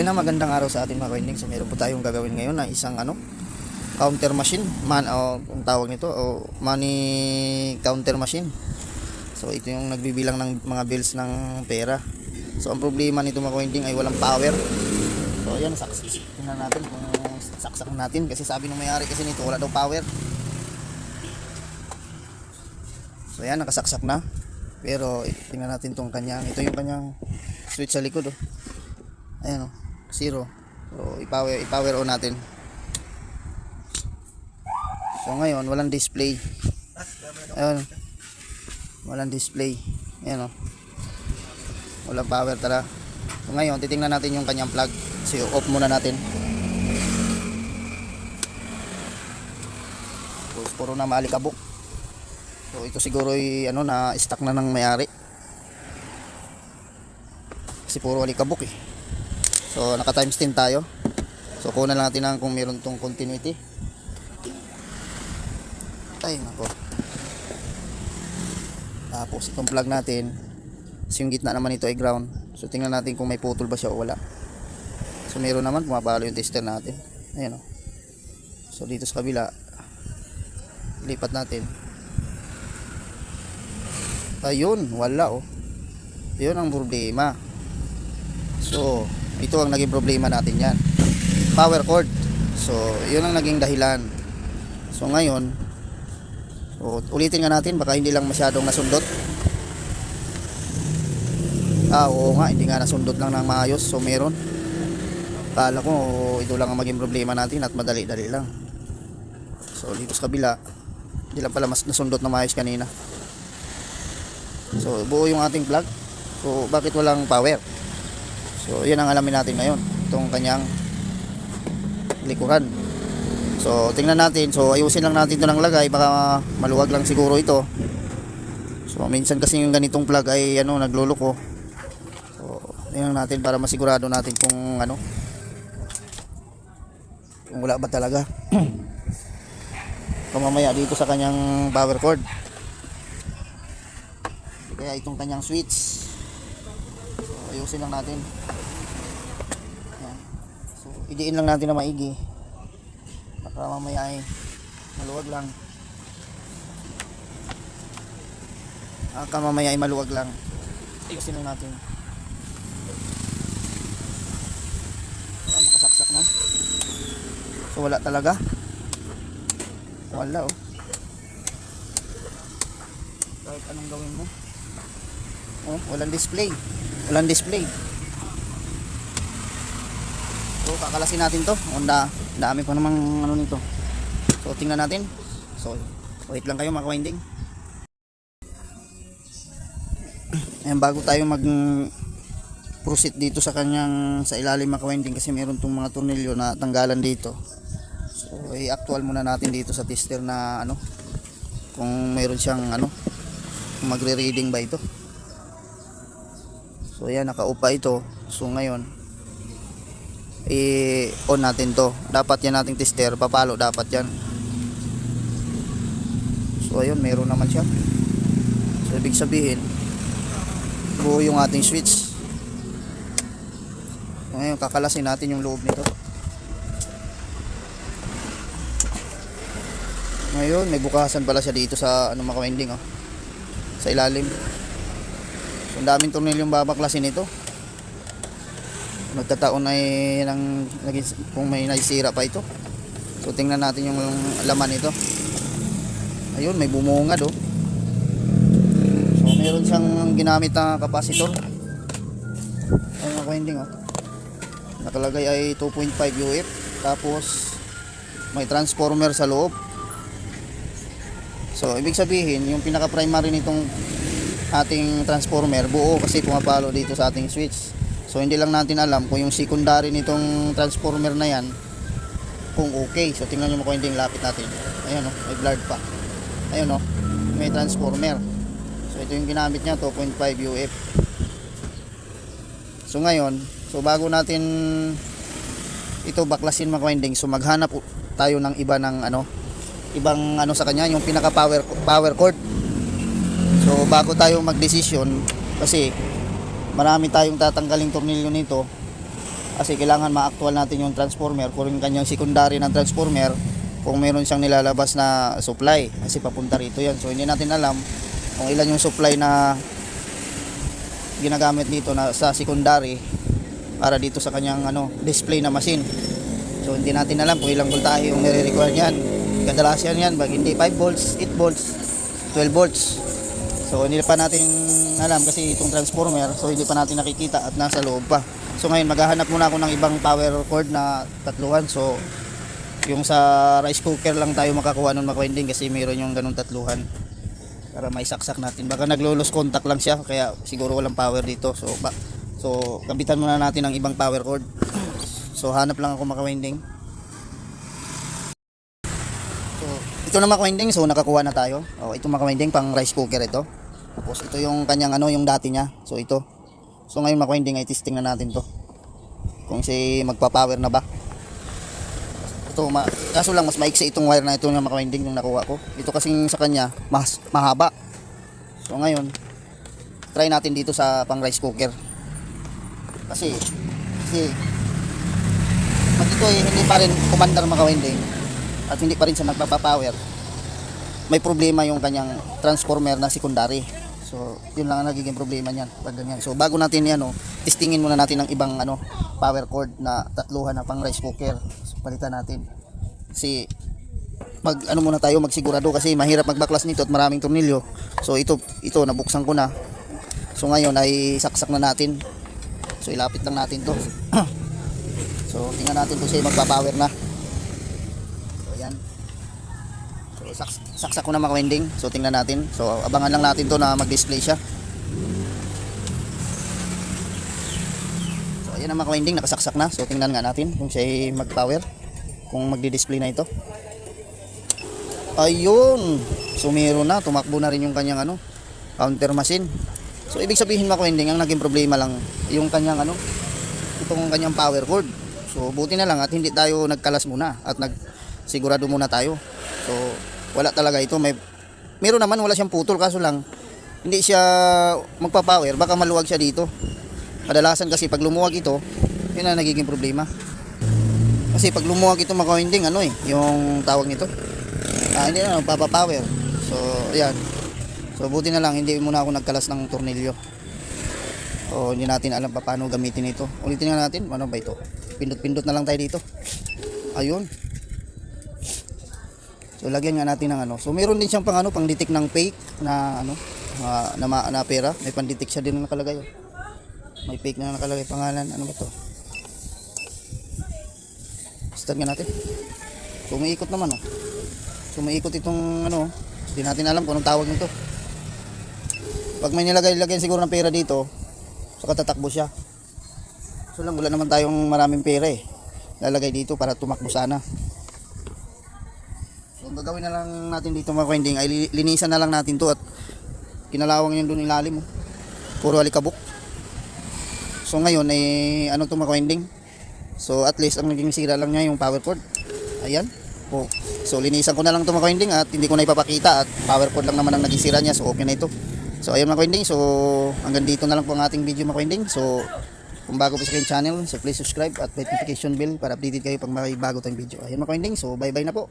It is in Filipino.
ayun na, magandang araw sa ating mga winding. So meron po tayong gagawin ngayon na isang counter machine, ang tawag nito, o money counter machine. So ito yung nagbibilang ng mga bills ng pera. So ang problema nito mga winding ay walang power. So ayan, tingnan natin kung saksak natin, kasi sabi ng may-ari kasi nito wala daw power. So ayan, nakasaksak na. Pero tingnan natin tong kanyang, ito yung kanyang switch sa likod, oh. Ayan, oh, 0. So i-power on natin. So ngayon walang display. Ayun, walang display. Ayan, oh, walang power talaga. So ngayon titingnan natin yung kanyang plug. So off muna natin. So puro na maalikabok. So ito siguro ay na stock na ng may-ari, kasi puro alikabok eh. So naka times 10 tayo. So kunan lang natin kung meron tong continuity. Ay nako. Tapos itong plug natin, so yung gitna naman ito ay ground. So tingnan natin kung may putol ba siya o wala. So meron naman, pumapalo yung tester natin. Ayan, oh. So dito sa kabila, lipat natin. Ayun, wala, oh. Yun ang problema. So ito ang naging problema natin, yan, power cord. So yun ang naging dahilan. So ngayon, so ulitin nga natin, baka hindi lang masyadong nasundot. Oo nga, hindi nga nasundot lang ng maayos. So meron, kala ko ito lang ang maging problema natin at madali-dali lang. So dito sa kabila, hindi lang pala mas nasundot na maayos kanina. So buo yung ating plug. So bakit walang power? So yan ang alamin natin ngayon, itong kanyang likuran. So tingnan natin. So ayusin lang natin ito ng lagay, baka maluwag lang siguro ito. So minsan kasi yung ganitong plug ay nagluloko. So tingnan natin para masigurado natin kung kung wala ba talaga. Mamaya dito sa kanyang power cord, kaya itong kanyang switch, so ayusin lang natin. Ayan. So idiin lang natin na maigi, baka mamaya ay maluwag lang. Baka mamaya ay maluwag lang. Ayusin lang natin. Nakasaksak na. So wala talaga. Wala, oh. Kahit anong gawin mo, oh, walang display. Walang display. So kakalasin natin to. Dami pa namang nito. So tingnan natin. So wait lang kayo mga ka-winding. Ayan, bago tayo mag proceed dito sa kanyang sa ilalim mga ka-winding, kasi meron tong mga tornilyo na tanggalan dito. So i-actual muna natin dito sa tester na kung meron siyang kung magre-reading ba ito. So ayan, nakaupa ito. So ngayon on natin to. Dapat yan nating tester, papalo dapat yan. So ayun, meron naman siya. So ibig sabihin buo yung ating switch. So ngayon kakalasin natin yung loob nito. Ngayon may bukasan pala siya dito sa mga winding, oh, sa ilalim. So ang daming tornilyong babaklasin ito. Nagkataon ay kung may naisira pa ito. So tingnan natin yung laman nito. Ayun, may bumungad, oh. So meron siyang ginamit na capacitor. Ayun mga winding, oh. Nakalagay ay 2.5 UF. Tapos may transformer sa loob. So ibig sabihin yung pinaka primary nitong ating transformer buo, kasi pumapalo dito sa ating switch. So hindi lang natin alam kung yung secondary nitong transformer na yan kung okay. So tingnan nyo mo kung hindi, lapit natin. Ayan, oh, may blurred pa. Ayun, oh, may transformer. So ito yung ginamit niya, 2.5 UF. So ngayon, so bago natin ito baklasin mga winding, so maghanap tayo ng iba ng ibang sa kanya, yung pinaka power cord. So bago tayo magdesisyon, kasi marami tayong tatanggaling tornilyo nito, Kasi kailangan ma-actual natin yung transformer, kung yung kanyang secondary ng transformer, kung meron siyang nilalabas na supply, kasi papunta rito yan. So hindi natin alam kung ilan yung supply na ginagamit dito na sa secondary para dito sa kanyang display na machine. So hindi natin alam kung ilang voltahe yung nire-require niyan. Kadalasan yan, bag hindi 5 volts, 8 volts, 12 volts. So hindi pa natin alam kasi itong transformer, so hindi pa natin nakikita at nasa loob pa. So ngayon maghahanap muna ako ng ibang power cord na tatluhan. So yung sa rice cooker lang tayo makakuha nun makwending kasi mayroon yung ganung tatluhan para maisaksak natin. Baka naglo-lose contact lang siya kaya siguro walang power dito. So kabitan muna natin ang ibang power cord. So hanap lang ako makwending. So ito na makwending, so nakakuha na tayo. Oh, ito makwending pang rice cooker ito. Tapos ito yung kanyang yung dati niya. So ito. So ngayon makwending ay testing na natin to. Kung si magpa-power na ba. Ito kaso lang mas maiksi itong wire na ito na makwending yung nakuha ko. Ito kasing sa kanya mas mahaba. So ngayon try natin dito sa pang rice cooker. Kasi pag ito ay hindi pa rin kumandar makwending at hindi pa rin siya nagpapa-power, may problema yung kanyang transformer na secondary. So yun lang ang nagiging problema niyan pag ganyan. So bago natin yan testingin muna natin ang ibang power cord na tatluhan na pang rice cooker. So palitan natin. Kasi muna tayo magsigurado kasi mahirap magbaklas nito at maraming tornilyo. So ito nabuksan ko na. So ngayon ay saksak na natin. So ilapit lang natin to. So tingnan natin kung siya magpa-power na. So yan. So saksak ko na mga winding. So tingnan natin. So abangan lang natin to na mag-display siya. So ayan ang mga winding, nakasaksak na. So tingnan nga natin kung siya mag-power, kung magdi-display na ito. Ayun. So meron na, tumakbo na rin yung kanyang counter machine. So ibig sabihin mga winding, ang naging problema lang yung kanyang itong kanyang power cord. So buti na lang at hindi tayo nagkalas muna at nagsigurado muna tayo. So wala talaga ito, meron naman, wala siyang putol, kaso lang hindi siya magpa-power, baka maluwag siya dito. Kadalasan kasi pag lumuwag ito, yun ang nagiging problema. Kasi pag lumuwag ito mga winding, yung tawag nito, hindi na magpapa-power. So ayan. So buti na lang hindi muna ako nagkalas ng tornilyo. So hindi natin alam paano gamitin ito. Ulitin nga natin, ano ba ito? Pindot-pindot na lang tayo dito. Ayun. So lagyan nga natin ng So meron din siyang pang detect ng fake na na pera. May pang-detect siya din na nakalagay. May fake na nakalagay pangalan. Ano ba 'to? Start nga natin. So umiikot naman So umiikot itong hindi natin alam kung anong tawag nito. Pag may nilagay siguro ng pera dito, so tatakbo siya. So lang wala naman tayong maraming pera lalagay dito para tumakbo sana. So ang gagawin na lang natin dito mga winding ay linisan na lang natin to at kinalawang yun doon ilalim puro alikabok. So ngayon to mga winding, so at least ang naging sira lang niya yung power cord. Ayan. So linisan ko na lang to mga winding at hindi ko na ipapakita at power cord lang naman ang naging sira niya, so okay na ito. So ayun mga winding, so hanggang dito na lang po ang ating video mga winding. So kung bago po sa aking channel, so please subscribe at notification bell para updated kayo pag may bago tayong video. Ayun mga winding, so bye bye na po.